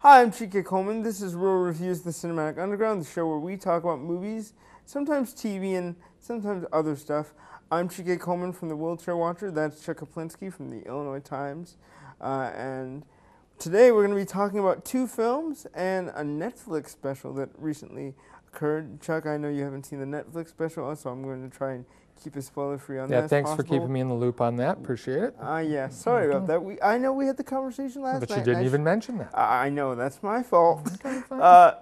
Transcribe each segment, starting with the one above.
Hi, I'm Chike Coleman. This is Real Reviews, the Cinematic Underground, the show where we talk about movies, sometimes TV and sometimes other stuff. I'm Chike Coleman from the Wheelchair Watcher. That's Chuck Kaplinsky from the Illinois Times. And today we're going to be talking about two films and a Netflix special that recently occurred. Chuck, I know you haven't seen the Netflix special, so I'm going to try and keep it spoiler-free on that. Yeah, thanks for keeping me in the loop on that. Appreciate it. Yeah, sorry about that. I know we had the conversation last night. But you didn't even mention that. I know, that's my fault. Okay,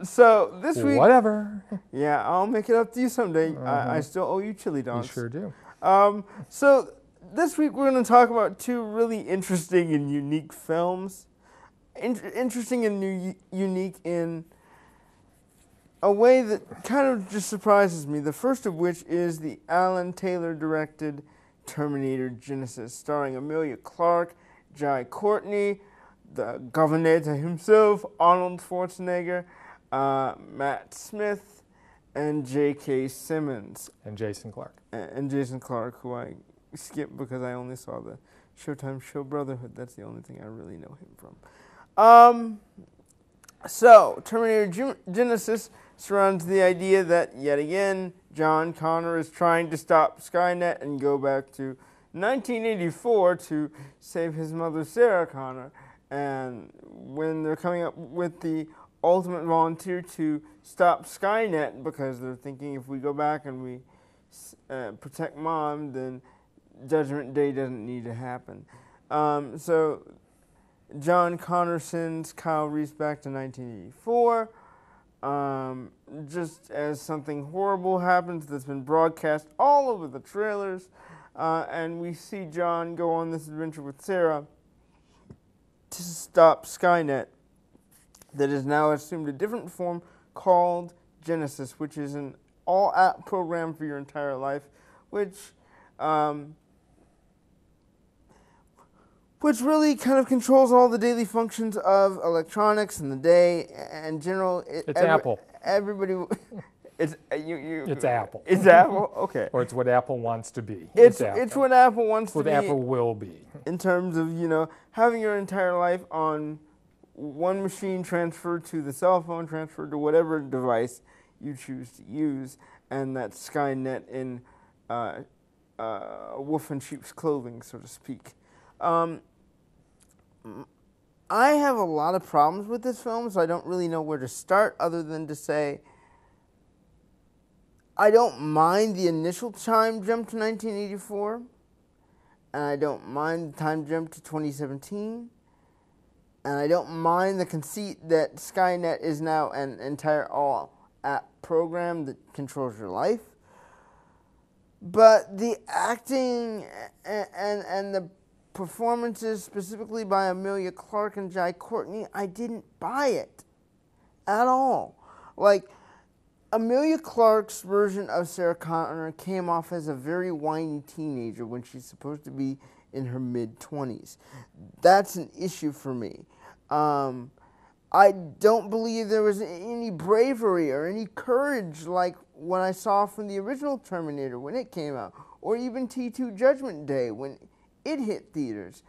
So this week... Whatever. Yeah, I'll make it up to you someday. I still owe you chili dogs. You sure do. So this week we're going to talk about two really interesting and unique films. Interesting and unique in a way that kind of just surprises me. The first of which is the Alan Taylor-directed Terminator Genisys, starring Emilia Clarke, Jai Courtney, the governor himself, Arnold Schwarzenegger, Matt Smith, and J.K. Simmons. And Jason Clarke. And Jason Clarke, who I skipped because I only saw the Showtime show Brotherhood. That's the only thing I really know him from. So, Terminator Genisys surrounds the idea that, yet again, John Connor is trying to stop Skynet and go back to 1984 to save his mother, Sarah Connor. And when they're coming up with the ultimate volunteer to stop Skynet, because they're thinking if we go back and we protect Mom, then Judgment Day doesn't need to happen. So John Connor sends Kyle Reese back to 1984, just as something horrible happens that's been broadcast all over the trailers, and we see John go on this adventure with Sarah to stop Skynet that has now assumed a different form called Genisys, which is an all-app program for your entire life, which really kind of controls all the daily functions of electronics in the day and general. It's Apple. Everybody, it's Apple. It's Apple. Okay. Or it's what Apple wants to be. It's what Apple wants to be. What Apple will be. In terms of having your entire life on one machine transferred to the cell phone, transferred to whatever device you choose to use, and that Skynet in wolf in sheep's clothing, so to speak. I have a lot of problems with this film, so I don't really know where to start other than to say I don't mind the initial time jump to 1984, and I don't mind the time jump to 2017, and I don't mind the conceit that Skynet is now an entire all-app program that controls your life. But the acting and the performances, specifically by Emilia Clarke and Jai Courtney, I didn't buy it at all. Like, Emilia Clarke's version of Sarah Connor came off as a very whiny teenager when she's supposed to be in her mid-20s. That's an issue for me. I don't believe there was any bravery or any courage like what I saw from the original Terminator when it came out, or even T2 Judgment Day when it hit theaters.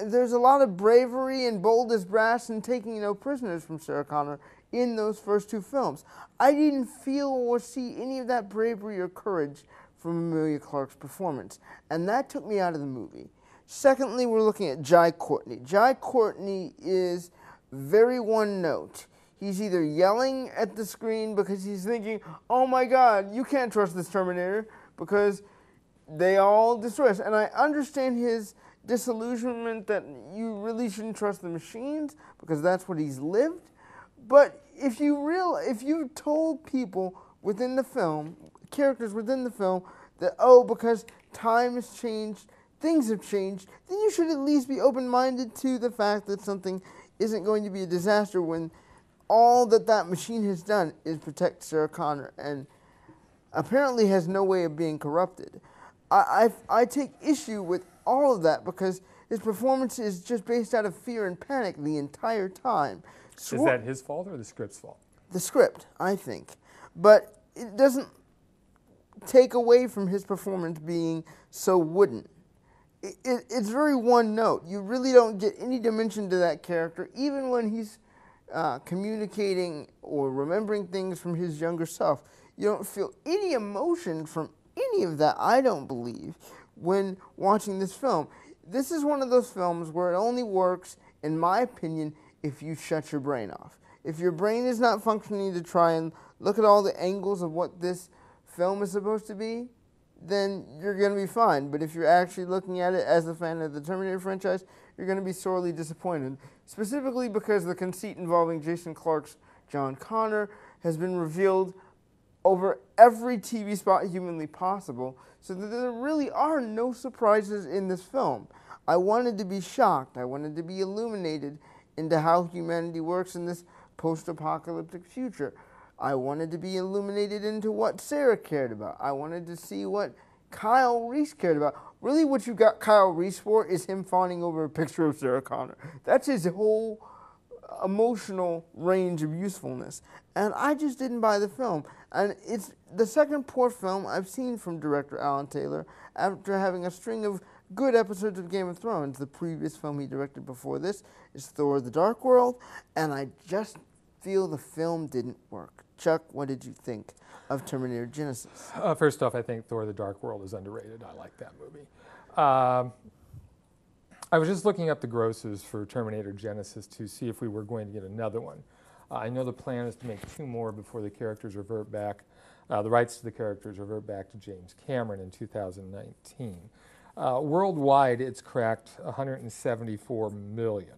There's a lot of bravery and bold as brass and taking no prisoners from Sarah Connor in those first two films. I didn't feel or see any of that bravery or courage from Emilia Clarke's performance, and that took me out of the movie. Secondly, we're looking at Jai Courtney. Jai Courtney is very one note. He's either yelling at the screen because he's thinking, oh my God, you can't trust this Terminator because they all destroy us. And I understand his disillusionment that you really shouldn't trust the machines because that's what he's lived. But if you told people within the film, characters within the film, that, oh, because time has changed, things have changed, then you should at least be open-minded to the fact that something isn't going to be a disaster when all that machine has done is protect Sarah Connor and apparently has no way of being corrupted. I take issue with all of that because his performance is just based out of fear and panic the entire time. Is that his fault or the script's fault? The script, I think. But it doesn't take away from his performance being so wooden. It's very one note. You really don't get any dimension to that character, even when he's communicating or remembering things from his younger self. You don't feel any emotion from any of that, I don't believe, when watching this film. This is one of those films where it only works, in my opinion, if you shut your brain off. If your brain is not functioning to try and look at all the angles of what this film is supposed to be, then you're going to be fine. But if you're actually looking at it as a fan of the Terminator franchise, you're going to be sorely disappointed. Specifically because the conceit involving Jason Clarke's John Connor has been revealed over every TV spot humanly possible, so that there really are no surprises in this film. I wanted to be shocked. I wanted to be illuminated into how humanity works in this post-apocalyptic future. I wanted to be illuminated into what Sarah cared about. I wanted to see what Kyle Reese cared about. Really what you got Kyle Reese for is him fawning over a picture of Sarah Connor. That's his whole emotional range of usefulness. And I just didn't buy the film. And it's the second poor film I've seen from director Alan Taylor after having a string of good episodes of Game of Thrones. The previous film he directed before this is Thor: The Dark World, and I just feel the film didn't work. Chuck, what did you think of Terminator Genisys? First off, I think Thor: The Dark World is underrated. I like that movie. I was just looking up the grosses for Terminator Genisys to see if we were going to get another one. I know the plan is to make 2 more before the characters revert back. The rights to the characters revert back to James Cameron in 2019. Worldwide, it's cracked 174 million.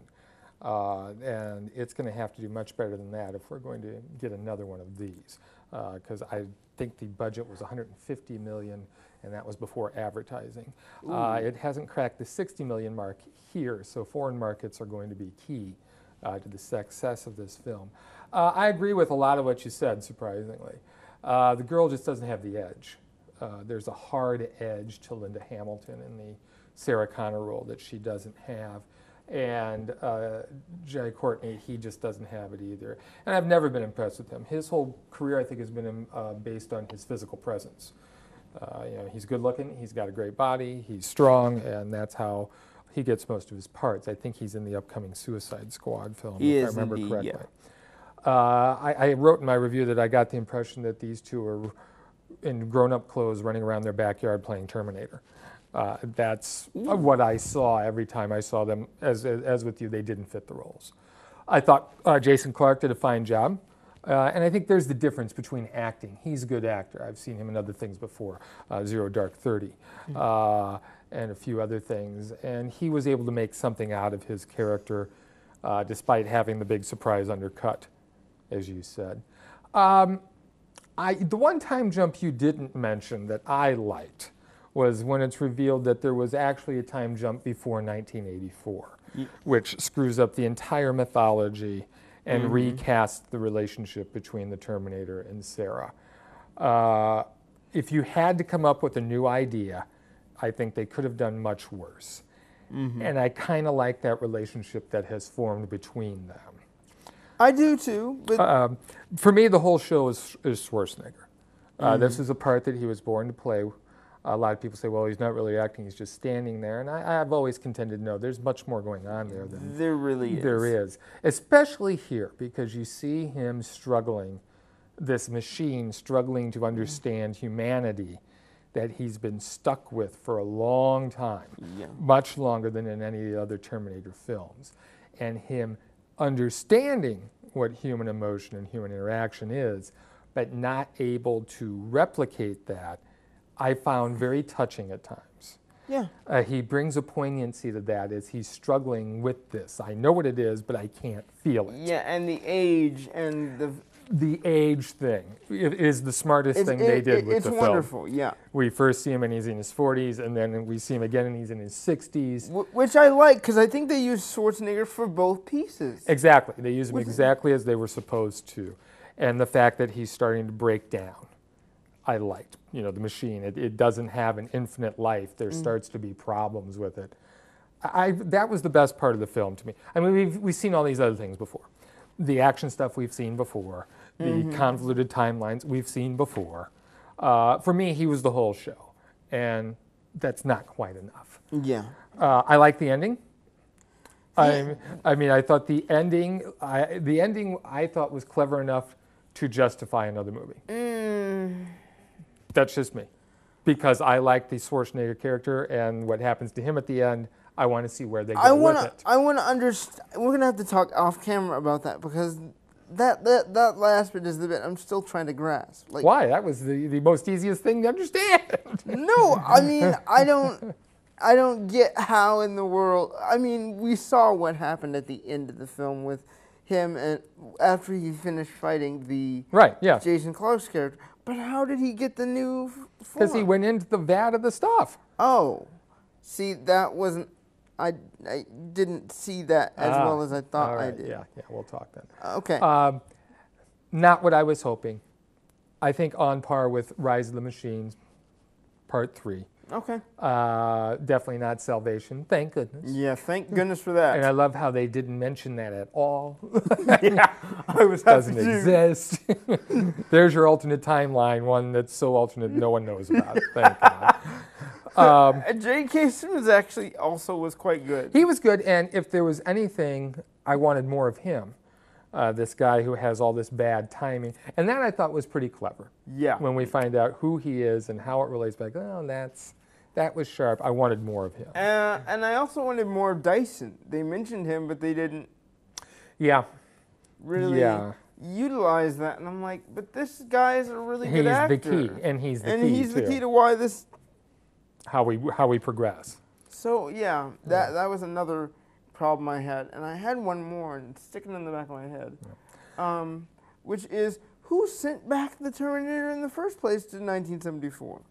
And it's going to have to do much better than that if we're going to get another one of these. Because I think the budget was 150 million, and that was before advertising. It hasn't cracked the 60 million mark here, so foreign markets are going to be key to the success of this film. I agree with a lot of what you said, surprisingly. The girl just doesn't have the edge. There's a hard edge to Linda Hamilton in the Sarah Connor role that she doesn't have. And Jai Courtney, he just doesn't have it either. And I've never been impressed with him. His whole career, I think, has been based on his physical presence. You know, he's good looking, he's got a great body, he's strong, and that's how he gets most of his parts. I think he's in the upcoming Suicide Squad film, if I remember correctly. Yeah. I wrote in my review that I got the impression that these two are in grown-up clothes running around their backyard playing Terminator. That's what I saw every time I saw them. As with you, they didn't fit the roles. I thought Jason Clarke did a fine job. And I think there's the difference between acting. He's a good actor. I've seen him in other things before, Zero Dark 30, and a few other things. And he was able to make something out of his character despite having the big surprise undercut, as you said. The one time jump you didn't mention that I liked was when it's revealed that there was actually a time jump before 1984, which screws up the entire mythology and recasts the relationship between the Terminator and Sarah. If you had to come up with a new idea, I think they could have done much worse. And I kind of like that relationship that has formed between them. I do too. But for me, the whole show is Schwarzenegger. This is a part that he was born to play. A lot of people say, well, he's not really acting, he's just standing there. And I've always contended, no, there's much more going on there than there really is. There is. Especially here, because you see him struggling, this machine struggling to understand humanity that he's been stuck with for a long time, much longer than in any of the other Terminator films. And him understanding what human emotion and human interaction is, but not able to replicate that, I found very touching at times. Yeah. He brings a poignancy to that as he's struggling with this. I know what it is, but I can't feel it. Yeah, and the age and the age thing is the smartest thing they did with the film. It's wonderful, yeah. We first see him and he's in his 40s, and then we see him again and he's in his 60s. Which I like, because I think they used Schwarzenegger for both pieces. Exactly. They use him exactly as they were supposed to. And the fact that he's starting to break down, I liked. You know, the machine, it doesn't have an infinite life. There starts to be problems with it. That was the best part of the film to me. I mean, we've seen all these other things before. The action stuff we've seen before. The convoluted timelines we've seen before. For me, he was the whole show. And that's not quite enough. Yeah. I like the ending. I mean, I thought the ending I thought was clever enough to justify another movie. That's just me, because I like the Schwarzenegger character, and what happens to him at the end, I want to see where they go with it. I want to understand. We're gonna have to talk off camera about that, because that last bit is the bit I'm still trying to grasp. Like, why? That was the most easiest thing to understand. No, I mean, I don't get how in the world. I mean, we saw what happened at the end of the film with him, and after he finished fighting the Right, yeah. Jason Clarke's character. But how did he get the new form? Because he went into the vat of the stuff. Oh, see, that wasn't. I didn't see that as well as I thought I did. Yeah, we'll talk then. Okay. Not what I was hoping. I think on par with Rise of the Machines, Part 3. Okay. Definitely not Salvation. Thank goodness. Yeah, thank goodness for that. And I love how they didn't mention that at all. Yeah, I was doesn't exist. There's your alternate timeline, one that's so alternate no one knows about it. Thank God. J.K. Simmons actually also was quite good. He was good, and if there was anything, I wanted more of him. This guy who has all this bad timing. And that I thought was pretty clever. Yeah. When we find out who he is and how it relates back, oh, that was sharp. I wanted more of him. And I also wanted more of Dyson. They mentioned him, but they didn't really utilize that. And I'm like, but this guy is a really good actor. He's the key, and he's the key, and he's the key to why this... How we progress. So, yeah, that was another problem I had. And I had one more, and it's sticking in the back of my head, which is, who sent back the Terminator in the first place to 1974?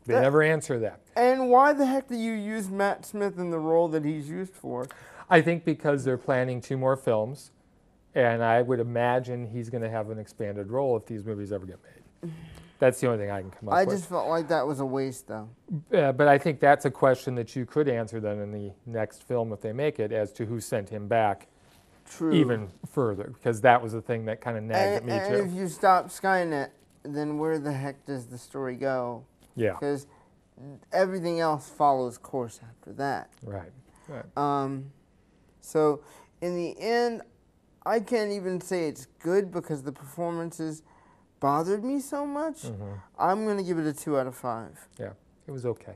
They never answer that. And why the heck do you use Matt Smith in the role that he's used for? I think because they're planning 2 more films, and I would imagine he's going to have an expanded role if these movies ever get made. That's the only thing I can come up with. I just felt like that was a waste, though. But I think that's a question that you could answer then in the next film if they make it, as to who sent him back. True. Even further, because that was the thing that kind of nagged at me too. And if you stop Skynet, then where the heck does the story go? Yeah. Because everything else follows course after that. Right. So in the end, I can't even say it's good because the performances bothered me so much. I'm going to give it a 2 out of 5. Yeah, it was okay.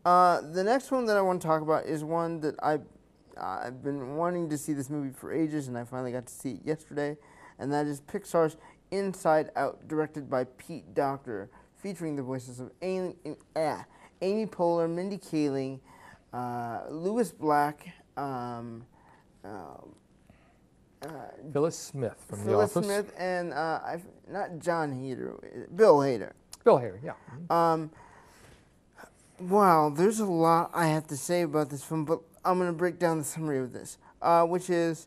The next one that I want to talk about is one that I've been wanting to see this movie for ages, and I finally got to see it yesterday, and that is Pixar's Inside Out, directed by Pete Docter, featuring the voices of Amy Poehler, Mindy Kaling, Louis Black, Phyllis Smith from The Phyllis Office. Smith, and not John Hader, Bill Hader. Bill Hader, yeah. Wow, there's a lot I have to say about this film, but I'm going to break down the summary of this, which is,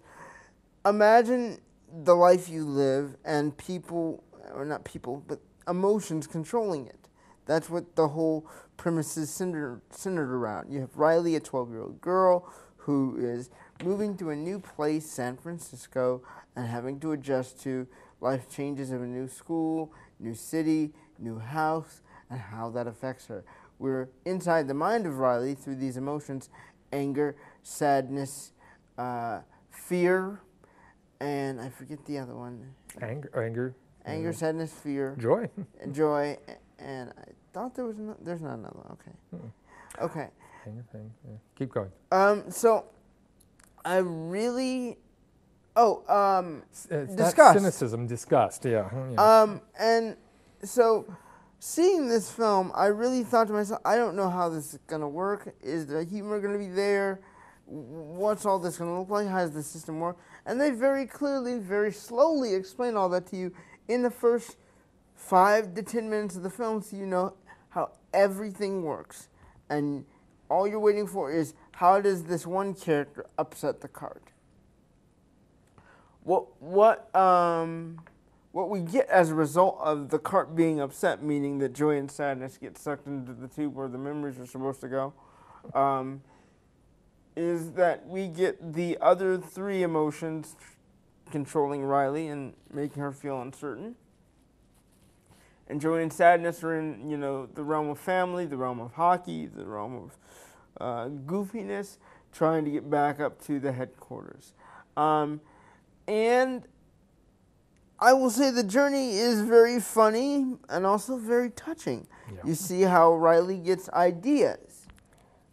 imagine the life you live and people, or not people, but emotions controlling it. That's what the whole premise is centered around. You have Riley, a 12-year-old girl who is moving to a new place, San Francisco, and having to adjust to life changes of a new school, new city, new house, and how that affects her. We're inside the mind of Riley through these emotions: anger, sadness, fear, and I forget the other one. Anger, sadness, fear, joy, and I thought there's not another one. Okay, okay. Anger, yeah. Keep going. So I really, disgust. Cynicism, disgust. Yeah. And so, seeing this film, I really thought to myself, I don't know how this is going to work. Is the humor going to be there? What's all this going to look like? How does the system work? And they very clearly, very slowly explain all that to you in the first 5 to 10 minutes of the film, so you know how everything works. And all you're waiting for is, how does this one character upset the cart? What we get as a result of the cart being upset, meaning that joy and sadness get sucked into the tube where the memories are supposed to go, is that we get the other 3 emotions controlling Riley and making her feel uncertain. And joy and sadness are in, the realm of family, the realm of hockey, the realm of goofiness. trying to get back up to the headquarters. And I will say the journey is very funny and also very touching. Yeah. You see how Riley gets ideas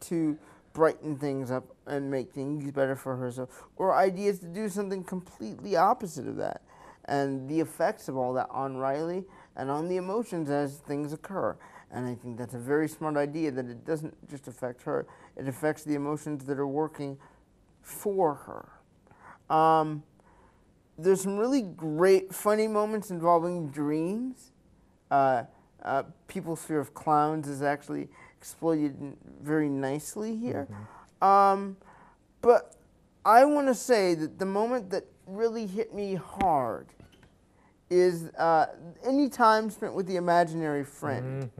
to brighten things up and make things better for herself, or ideas to do something completely opposite of that, and the effects of all that on Riley and on the emotions as things occur. And I think that's a very smart idea, that it doesn't just affect her, it affects the emotions that are working for her. There's some really great, funny moments involving dreams. People's fear of clowns is actually exploited very nicely here. But I want to say that the moment that really hit me hard is any time spent with the imaginary friend.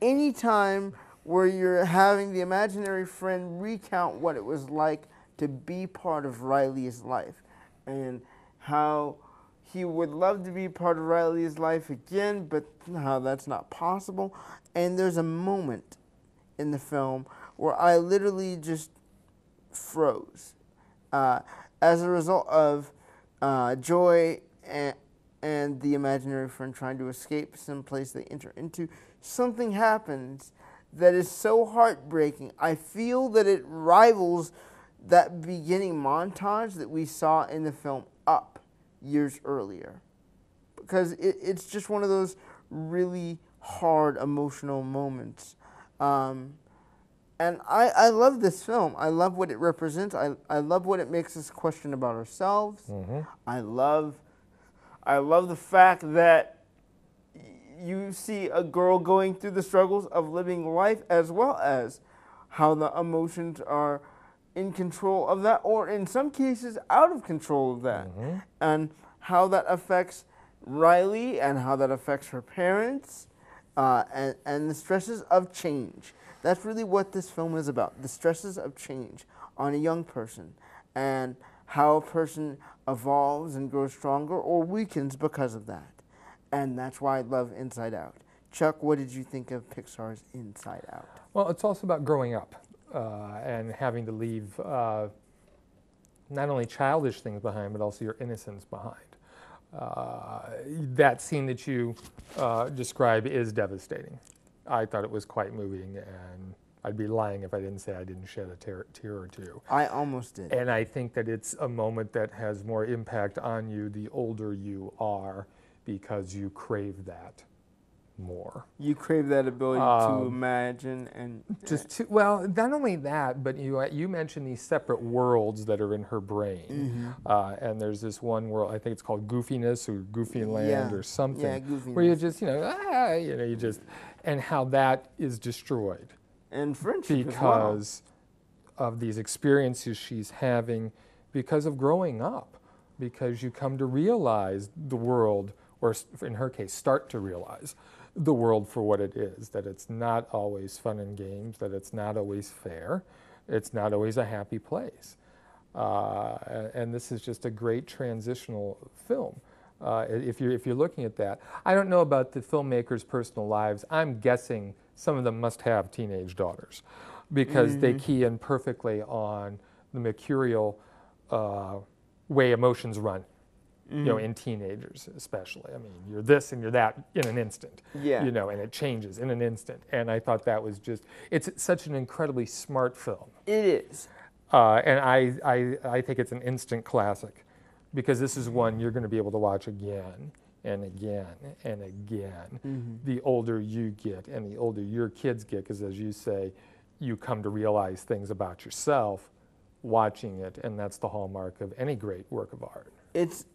Any time where you're having the imaginary friend recount what it was like to be part of Riley's life, and how he would love to be part of Riley's life again, but how that's not possible. And there's a moment in the film where I literally just froze as a result of Joy and the imaginary friend trying to escape someplace they enter into. Something happens that is so heartbreaking. I feel that it rivals that beginning montage that we saw in the film Up years earlier, because it's just one of those really hard emotional moments. And I love this film. I love what it represents. I love what it makes us question about ourselves. I love the fact that you see a girl going through the struggles of living life, as well as how the emotions are in control of that, or in some cases out of control of that, and how that affects Riley and how that affects her parents, and the stresses of change. That's really what this film is about, the stresses of change on a young person, and how a person evolves and grows stronger or weakens because of that. And that's why I love Inside Out. Chuck, what did you think of Pixar's Inside Out? Well, it's also about growing up and having to leave not only childish things behind, but also your innocence behind. That scene that you describe is devastating. I thought it was quite moving, and I'd be lying if I didn't say I didn't shed a tear or two. I almost did. And I think that it's a moment that has more impact on you the older you are, because you crave that more. You crave that ability to imagine and well, not only that, but you mentioned these separate worlds that are in her brain, and there's this one world, I think it's called Goofiness or Goofy Land or something, where you just you just, and how that is destroyed, and friendship because of these experiences she's having because of growing up, because you come to realize the world, or in her case, start to realize the world for what it is, that it's not always fun and games, that it's not always fair, it's not always a happy place. And this is just a great transitional film. If you're looking at that, I don't know about the filmmakers' personal lives. I'm guessing some of them must have teenage daughters, because they key in perfectly on the mercurial way emotions run. You know, in teenagers especially. I mean, you're this and you're that in an instant. You know, and it changes in an instant. And I thought that was just, it's such an incredibly smart film. It is. And I think it's an instant classic, because this is one you're going to be able to watch again and again and again. The older you get and the older your kids get, because as you say, you come to realize things about yourself watching it, and that's the hallmark of any great work of art. It's,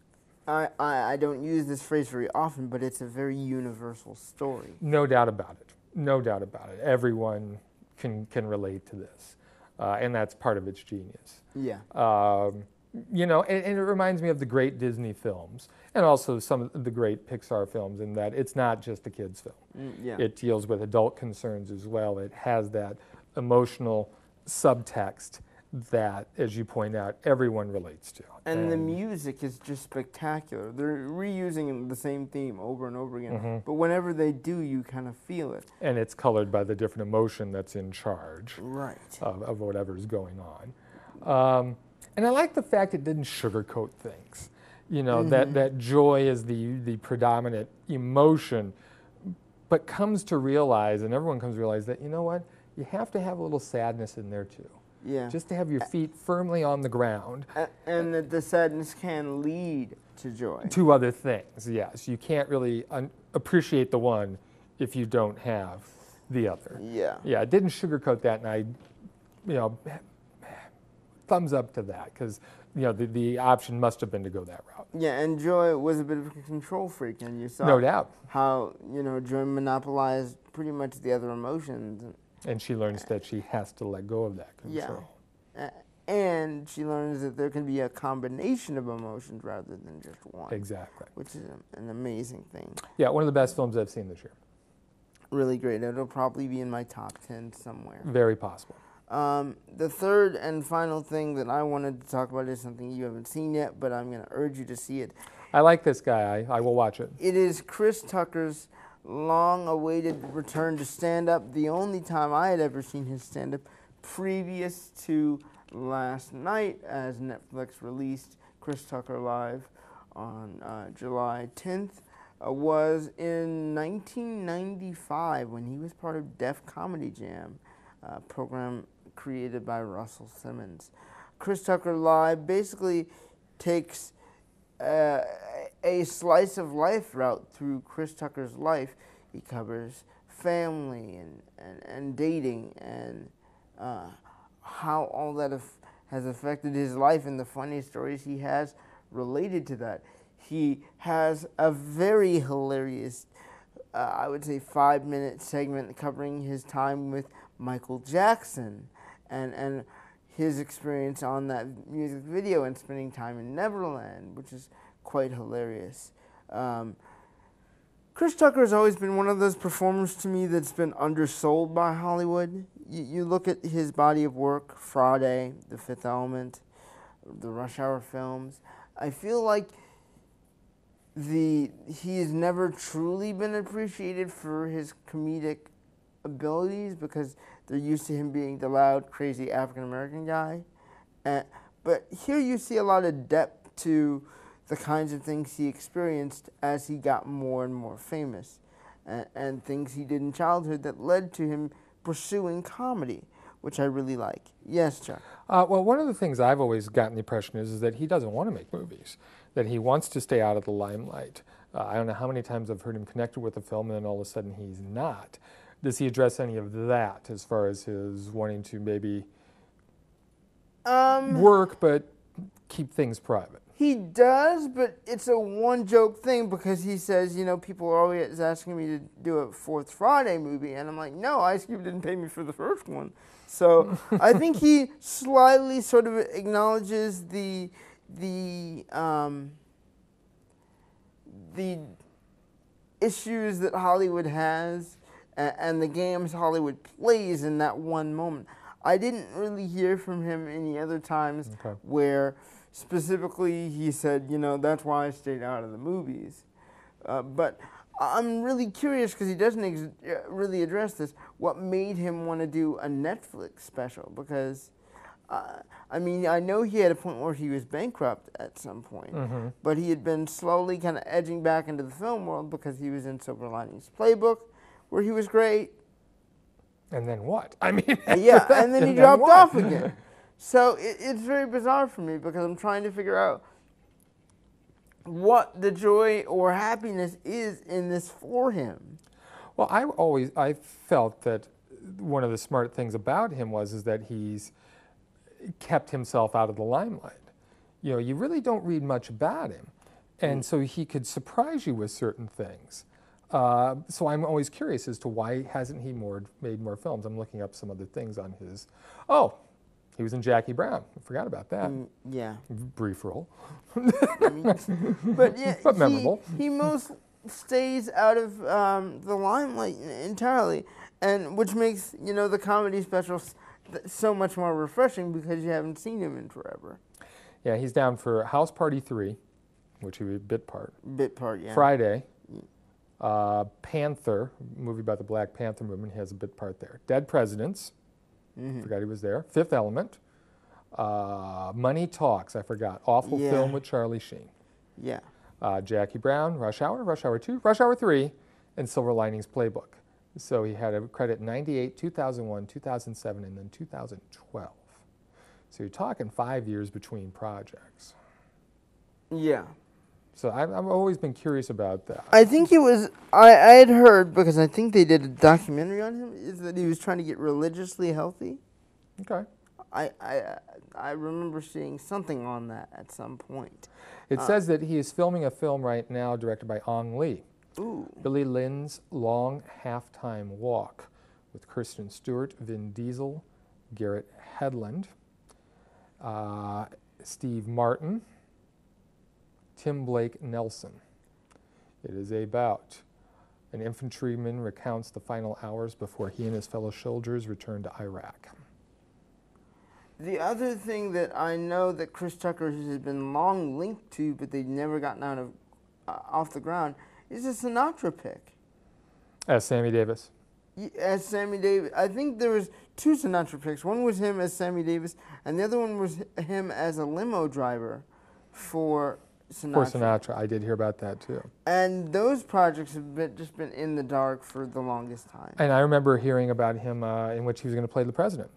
I don't use this phrase very often, but it's a very universal story. No doubt about it. No doubt about it. Everyone can relate to this, and that's part of its genius. Yeah. You know, and it reminds me of the great Disney films, and also some of the great Pixar films, in that it's not just a kid's film. It deals with adult concerns as well. It has that emotional subtext that, as you point out, everyone relates to. And the music is just spectacular. They're reusing the same theme over and over again. But whenever they do, you kind of feel it. And it's colored by the different emotion that's in charge Right. of whatever's going on. And I like the fact it didn't sugarcoat things. You know, that joy is the predominant emotion, but comes to realize, and everyone comes to realize that, you know what, you have to have a little sadness in there too. Yeah. Just to have your feet firmly on the ground. And that the sadness can lead to joy. To other things, yes. You can't really appreciate the one if you don't have the other. Yeah. Yeah, it didn't sugarcoat that, and I, you know, thumbs up to that, because, you know, the option must have been to go that route. Yeah, and Joy was a bit of a control freak, and you saw No doubt. how, you know, Joy monopolized pretty much the other emotions. And she learns that she has to let go of that control. Yeah. And she learns that there can be a combination of emotions rather than just one. Exactly. Which is an amazing thing. Yeah, one of the best films I've seen this year. Really great. It'll probably be in my top 10 somewhere. Very possible. The third and final thing that I wanted to talk about is something you haven't seen yet, but I'm going to urge you to see it. I like this guy. I will watch it. It is Chris Tucker's long-awaited return to stand-up, the only time I had ever seen his stand-up previous to last night, as Netflix released Chris Tucker Live on July 10th, was in 1995 when he was part of Def Comedy Jam, a program created by Russell Simmons. Chris Tucker Live basically takes a slice of life route through Chris Tucker's life. He covers family and dating and how all that has affected his life and the funny stories he has related to that. He has a very hilarious, I would say, 5-minute segment covering his time with Michael Jackson and his experience on that music video and spending time in Neverland, which is quite hilarious. Chris Tucker has always been one of those performers to me that's been undersold by Hollywood. You look at his body of work, Friday, The Fifth Element, the Rush Hour films. I feel like he has never truly been appreciated for his comedic abilities because they're used to him being the loud, crazy African-American guy. But here you see a lot of depth to the kinds of things he experienced as he got more and more famous, and things he did in childhood that led to him pursuing comedy, which I really like. Yes, Chuck? Well, one of the things I've always gotten the impression is that he doesn't want to make movies, that he wants to stay out of the limelight. I don't know how many times I've heard him connected with a film and then all of a sudden he's not. Does he address any of that as far as his wanting to maybe work but keep things private? He does, but it's a one-joke thing because he says, you know, people are always asking me to do a Fourth Friday movie, and I'm like, no, Ice Cube didn't pay me for the first one. So I think he slightly sort of acknowledges the issues that Hollywood has and the games Hollywood plays in that one moment. I didn't really hear from him any other times where specifically he said, you know, that's why I stayed out of the movies. But I'm really curious because he doesn't really address this, what made him want to do a Netflix special, because I mean, I know he had a point where he was bankrupt at some point, but he had been slowly kind of edging back into the film world because he was in Silver Linings Playbook, where he was great. And then what? I mean, yeah, and then he dropped off again. So it's very bizarre for me because I'm trying to figure out what the joy or happiness is in this for him. Well, I felt that one of the smart things about him is that he's kept himself out of the limelight. You know, you really don't read much about him, and so he could surprise you with certain things. So I'm always curious as to why hasn't he made more films. I'm looking up some other things on his. Oh, he was in Jackie Brown. I forgot about that. Yeah. Brief role. But yeah, but memorable. He most stays out of the limelight entirely, and which makes, you know, the comedy specials so much more refreshing because you haven't seen him in forever. Yeah, he's down for House Party 3, which would be a bit part. Bit part, yeah. Friday. Panther, movie about the Black Panther movement, he has a bit part there. Dead Presidents, forgot he was there. Fifth Element. Money Talks, I forgot. Awful film with Charlie Sheen. Yeah. Jackie Brown, Rush Hour 2, Rush Hour 3, and Silver Linings Playbook. So he had a credit 98, 2001, 2007, and then 2012. So you're talking 5 years between projects. Yeah. So I've always been curious about that. I think it was, I had heard, because I think they did a documentary on him, is that he was trying to get religiously healthy. Okay. I remember seeing something on that at some point. It says that he is filming a film right now directed by Ong Lee. Ooh. Billy Lynn's Long Halftime Walk with Kristen Stewart, Vin Diesel, Garrett Hedlund, Steve Martin, Tim Blake Nelson. It is about an infantryman recounts the final hours before he and his fellow soldiers return to Iraq. The other thing that I know that Chris Tucker has been long linked to, but they've never gotten out of off the ground, is a Sinatra pick. As Sammy Davis. As Sammy Davis. I think there was 2 Sinatra picks. One was him as Sammy Davis, and the other one was him as a limo driver for Sinatra. For Sinatra, I did hear about that too. And those projects have just been in the dark for the longest time. And I remember hearing about him in which he was going to play the president.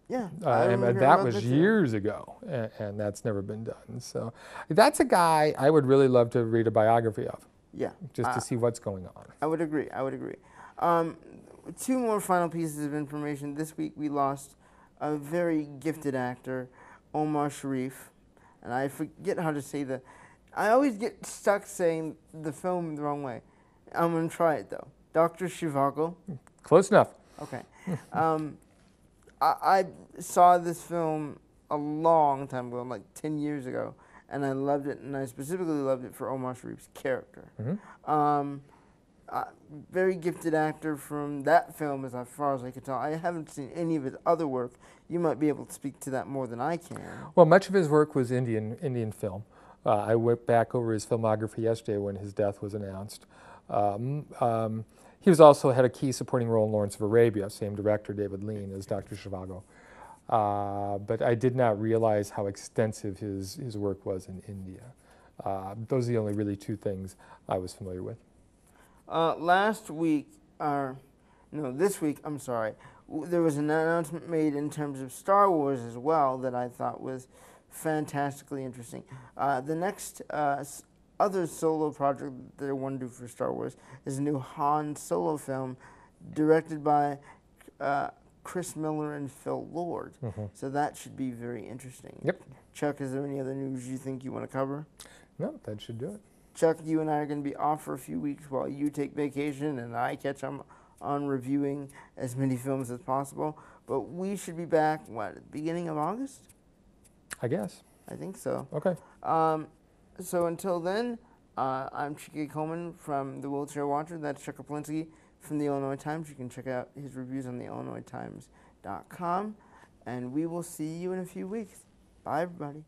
Yeah. And that was years ago, and that's never been done. So that's a guy I would really love to read a biography of. Yeah. Just to see what's going on. I would agree. 2 more final pieces of information. This week we lost a very gifted actor, Omar Sharif. And I forget how to say I always get stuck saying the film the wrong way. I'm going to try it though. Dr. Zhivago. Close enough. Okay. I saw this film a long time ago, like 10 years ago, and I loved it, and I specifically loved it for Omar Sharif's character. Very gifted actor from that film, as far as I could tell. I haven't seen any of his other work. You might be able to speak to that more than I can. Well, much of his work was Indian film. I went back over his filmography yesterday when his death was announced. He was also had a key supporting role in Lawrence of Arabia, same director, David Lean, as Dr. Zhivago. But I did not realize how extensive his work was in India. Those are the only really 2 things I was familiar with. This week, I'm sorry, there was an announcement made in terms of Star Wars as well that I thought was fantastically interesting. The next other solo project that I want to do for Star Wars is a new Han Solo film directed by Chris Miller and Phil Lord. So that should be very interesting. Yep. Chuck, is there any other news you think you want to cover? No, that should do it. Chuck, you and I are going to be off for a few weeks while you take vacation and I catch up on reviewing as many films as possible. But we should be back, at the beginning of August? I guess. I think so. Okay. So until then, I'm Chike Coleman from The Wheelchair Watcher. That's Chuck Kaplinsky from the Illinois Times. You can check out his reviews on theillinoistimes.com. And we will see you in a few weeks. Bye, everybody.